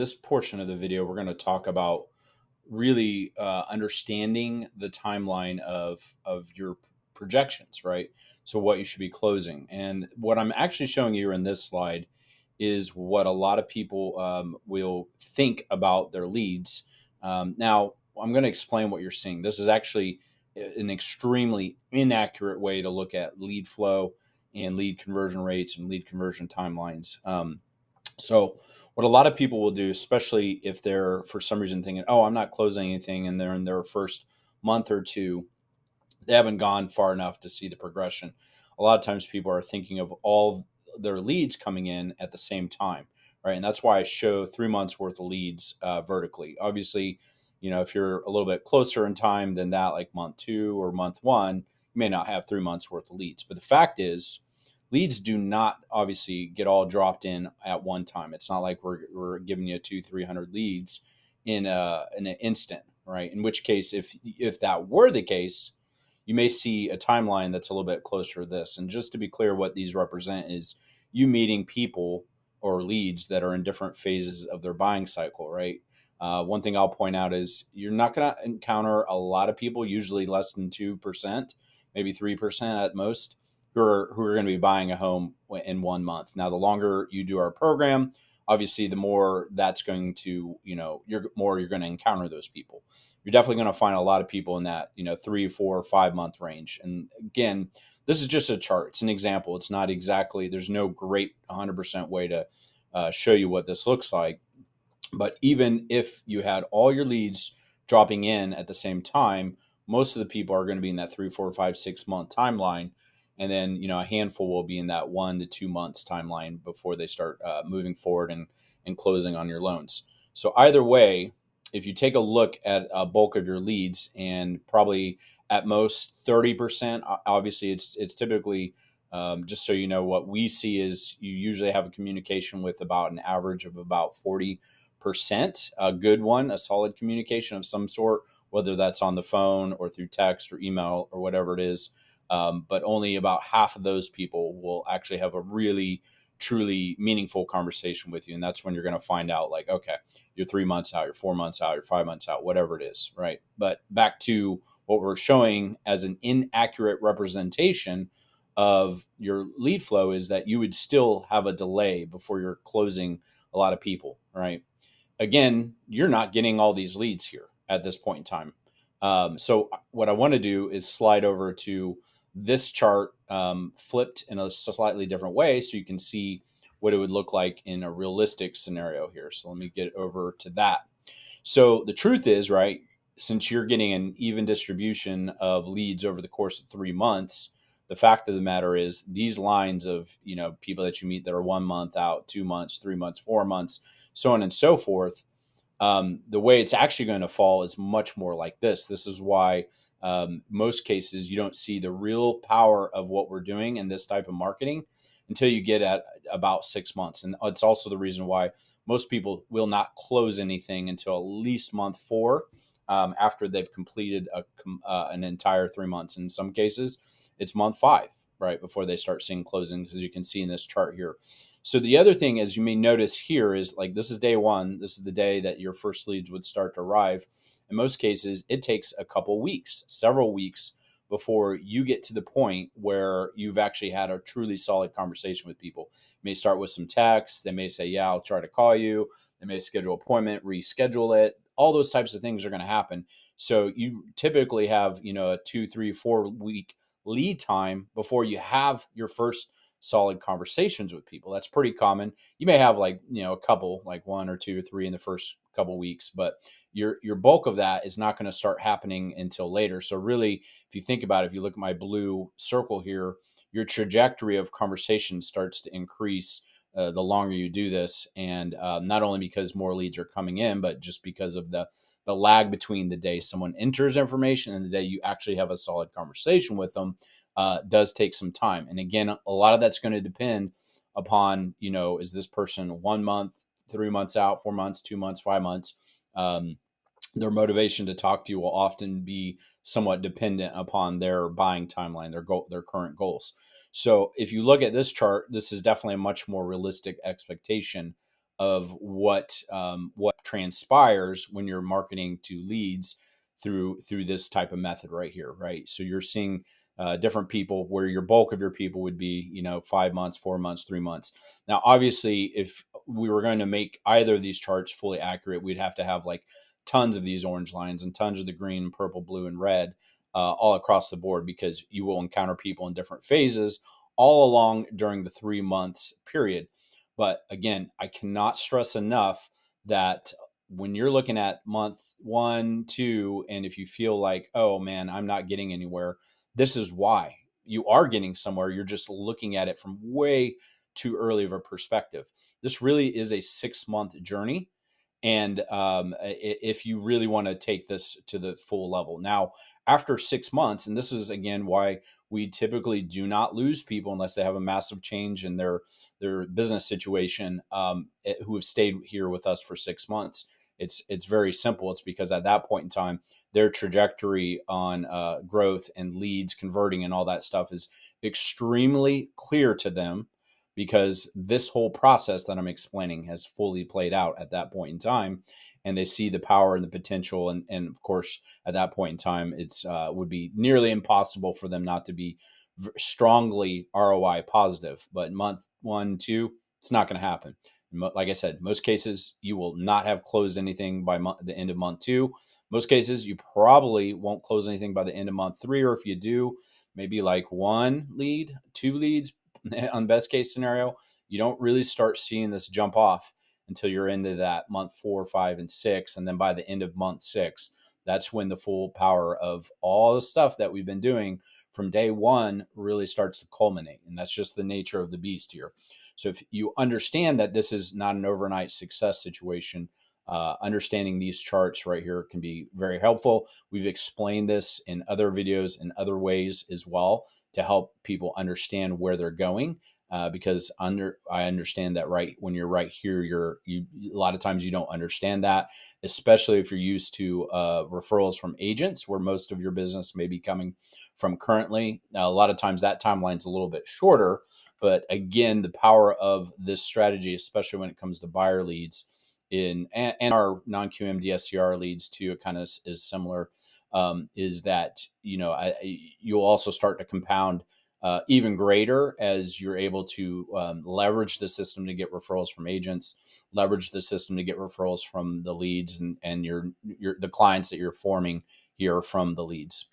This portion of the video, we're going to talk about really understanding the timeline of your projections, right? So what you should be closing, and what I'm actually showing you in this slide is what a lot of people will think about their leads. Now, I'm going to explain what you're seeing. This is actually an extremely inaccurate way to look at lead flow and lead conversion rates and lead conversion timelines. So what a lot of people will do, especially if they're for some reason thinking, "Oh, I'm not closing anything," and they're in their first month or two, they haven't gone far enough to see the progression. A lot of times people are thinking of all their leads coming in at the same time, right? And that's why I show 3 months worth of leads vertically. Obviously, if you're a little bit closer in time than that, like month two or month one, you may not have 3 months worth of leads. But the fact is, leads do not obviously get all dropped in at one time. It's not like we're giving you 300 leads in an instant, right? In which case, if that were the case, you may see a timeline that's a little bit closer to this. And just to be clear, what these represent is you meeting people or leads that are in different phases of their buying cycle, right? One thing I'll point out is you're not going to encounter a lot of people, usually less than 2%, maybe 3% at most, who are going to be buying a home in 1 month. Now, the longer you do our program, obviously, the more that's going to, you're going to encounter those people. You're definitely going to find a lot of people in that, 3, 4, 5 month range. And again, this is just a chart. It's an example. It's not exactly, there's no great 100% way to show you what this looks like. But even if you had all your leads dropping in at the same time, most of the people are going to be in that 3, 4, 5, 6 month timeline. And then, a handful will be in that 1 to 2 months timeline before they start moving forward and closing on your loans. So either way, if you take a look at a bulk of your leads and probably at most 30%, obviously it's typically, just so you know, what we see is you usually have a communication with about an average of about 40%, a good one, a solid communication of some sort, whether that's on the phone or through text or email or whatever it is. But only about half of those people will actually have a really, truly meaningful conversation with you. And that's when you're going to find out, like, okay, you're 3 months out, you're 4 months out, you're 5 months out, whatever it is, right? But back to what we're showing as an inaccurate representation of your lead flow is that you would still have a delay before you're closing a lot of people, right? Again, you're not getting all these leads here at this point in time. So what I want to do is slide over to this chart, flipped in a slightly different way so you can see what it would look like in a realistic scenario here. So let me get over to that. So the truth is, right, since you're getting an even distribution of leads over the course of 3 months, the fact of the matter is these lines of, people that you meet that are 1 month out, 2 months, 3 months, 4 months, so on and so forth, the way it's actually going to fall is much more like this. This is why most cases you don't see the real power of what we're doing in this type of marketing until you get at about 6 months. And it's also the reason why most people will not close anything until at least month four, after they've completed an entire 3 months. In some cases, it's month five, right, before they start seeing closings, as you can see in this chart here. So the other thing, as you may notice here, is like this is day one. This is the day that your first leads would start to arrive. In most cases, it takes a couple weeks, several weeks, before you get to the point where you've actually had a truly solid conversation with people. You may start with some texts. They may say, "Yeah, I'll try to call you." They may schedule an appointment, reschedule it. All those types of things are going to happen. So you typically have, a 2, 3, 4 week lead time before you have your first solid conversations with people. That's pretty common. You may have a couple, like 1 or 2 or 3 in the first couple weeks, but your bulk of that is not going to start happening until later. So really, if you think about it, if you look at my blue circle here, your trajectory of conversation starts to increase the longer you do this. And not only because more leads are coming in, but just because of the lag between the day someone enters information and the day you actually have a solid conversation with them, does take some time. And again, a lot of that's going to depend upon, is this person 1 month, 3 months out, 4 months, 2 months, 5 months? Their motivation to talk to you will often be somewhat dependent upon their buying timeline, their current goals. So if you look at this chart, this is definitely a much more realistic expectation of what transpires when you're marketing to leads through this type of method right here, right? So you're seeing different people where your bulk of your people would be, 5 months, 4 months, 3 months. Now, obviously, if we were going to make either of these charts fully accurate, we'd have to have like tons of these orange lines and tons of the green, purple, blue, and red all across the board, because you will encounter people in different phases all along during the 3 months period. But again, I cannot stress enough that when you're looking at month 1, 2, and if you feel like, oh man, I'm not getting anywhere, this is why. You are getting somewhere. You're just looking at it from way too early of a perspective. This really is a 6-month journey. And if you really want to take this to the full level. Now, after 6 months, and this is again why we typically do not lose people unless they have a massive change in their business situation, who have stayed here with us for 6 months. It's very simple. It's because at that point in time, their trajectory on growth and leads converting and all that stuff is extremely clear to them, because this whole process that I'm explaining has fully played out at that point in time, and they see the power and the potential. And of course, at that point in time, it's would be nearly impossible for them not to be strongly ROI positive. But month 1, 2, it's not going to happen. Like I said, most cases you will not have closed anything by the end of month 2. Most cases you probably won't close anything by the end of month 3, or if you do, maybe like 1 lead, 2 leads on best case scenario. You don't really start seeing this jump off until you're into that month 4, 5, and 6. And then by the end of month 6, that's when the full power of all the stuff that we've been doing from day 1 really starts to culminate. And that's just the nature of the beast here. So if you understand that this is not an overnight success situation, understanding these charts right here can be very helpful. We've explained this in other videos in other ways as well to help people understand where they're going. Because I understand that right when you're right here, you a lot of times you don't understand that, especially if you're used to referrals from agents, where most of your business may be coming from currently. Now, a lot of times that timeline's a little bit shorter, but again, the power of this strategy, especially when it comes to buyer leads and our non-QM DSCR leads too, it kind of is similar. Is that you'll also start to compound even greater as you're able to leverage the system to get referrals from agents, leverage the system to get referrals from the leads, and your the clients that you're forming here from the leads.